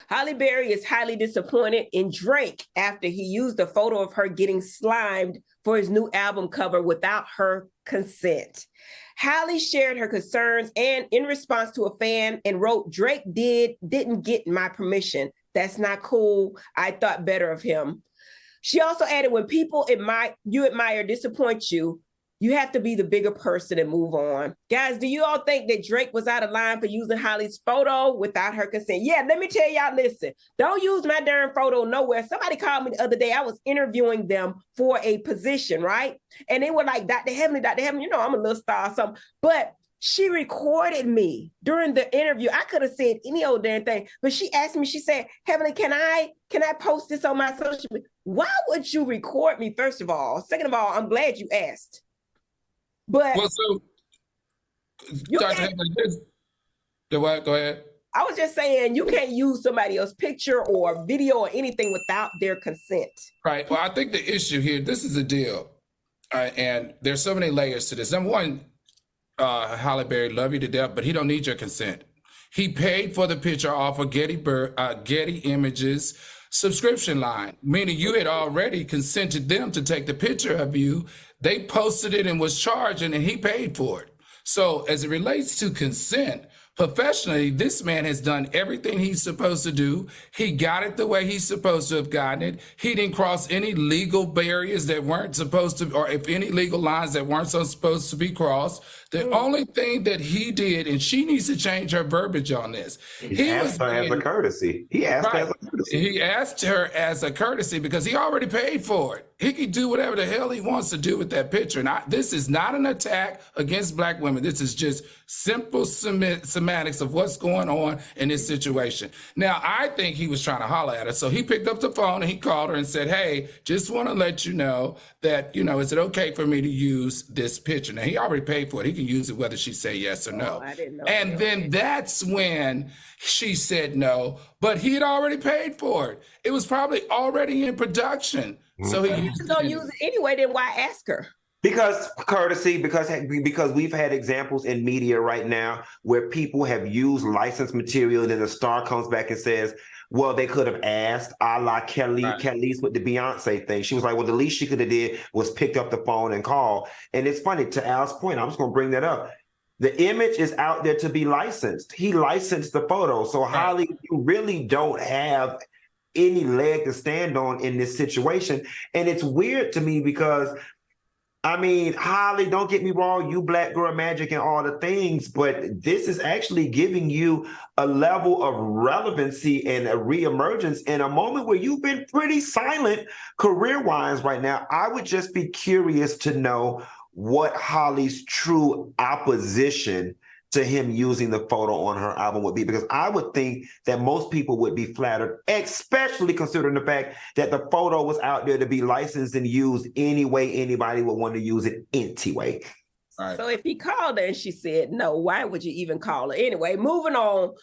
Halle Berry is highly disappointed in Drake after he used a photo of her getting slimed for his new album cover without her consent. Halle shared her concerns and in response to a fan and wrote, Drake didn't get my permission. That's not cool. I thought better of him. She also added, when people you admire disappoint you, you have to be the bigger person and move on. Guys, do you all think that Drake was out of line for using Halle's photo without her consent? Yeah, let me tell y'all, listen, don't use my darn photo nowhere. Somebody called me the other day. I was interviewing them for a position, right? And they were like, Dr. Heavenly, you know, I'm a little star or something. But she recorded me during the interview. I could have said any old damn thing, but she asked me, she said, Heavenly, can I post this on my social media? Why would you record me, first of all? Second of all, I'm glad you asked. But well, so Dr. Heavenly, go ahead. I was just saying, you can't use somebody else's picture or video or anything without their consent. Right. Well, I think the issue here, this is the deal, and there's so many layers to this. Number one, Halle Berry, love you to death, but he don't need your consent. He paid for the picture off of Getty Images subscription line, meaning you had already consented them to take the picture of you. They posted it and was charging, and he paid for it. So as it relates to consent, professionally, this man has done everything he's supposed to do. He got it the way he's supposed to have gotten it. He didn't cross any legal barriers that weren't supposed to, or if any legal lines that weren't supposed to be crossed. The only thing that he did, and she needs to change her verbiage on this. He asked her as a courtesy. He asked her as a courtesy because he already paid for it. He can do whatever the hell he wants to do with that picture. And this is not an attack against Black women. This is just simple semantics of what's going on in this situation. Now, I think he was trying to holler at her. So he picked up the phone and he called her and said, hey, just want to let you know that, you know, is it okay for me to use this picture? Now, he already paid for it. He can use it whether she say yes or no. I didn't know. And then that's when she said no, but he had already paid for it. It was probably already in production. So he was going to use it anyway, then why ask her? Because courtesy, because we've had examples in media right now where people have used licensed material, and then the star comes back and says, well, they could have asked, a la Kelly's with the Beyonce thing. She was like, well, the least she could have did was picked up the phone and call. And it's funny, to Al's point, I'm just going to bring that up. The image is out there to be licensed. He licensed the photo. So Halle, you really don't have any leg to stand on in this situation. And it's weird to me because, I mean, Halle, don't get me wrong, you Black girl magic and all the things, but this is actually giving you a level of relevancy and a reemergence in a moment where you've been pretty silent career-wise right now. I would just be curious to know what Halle's true opposition to him using the photo on her album would be, because I would think that most people would be flattered, especially considering the fact that the photo was out there to be licensed and used any way anybody would want to use it anyway. Right. So if he called her and she said no, why would you even call her? Anyway, moving on.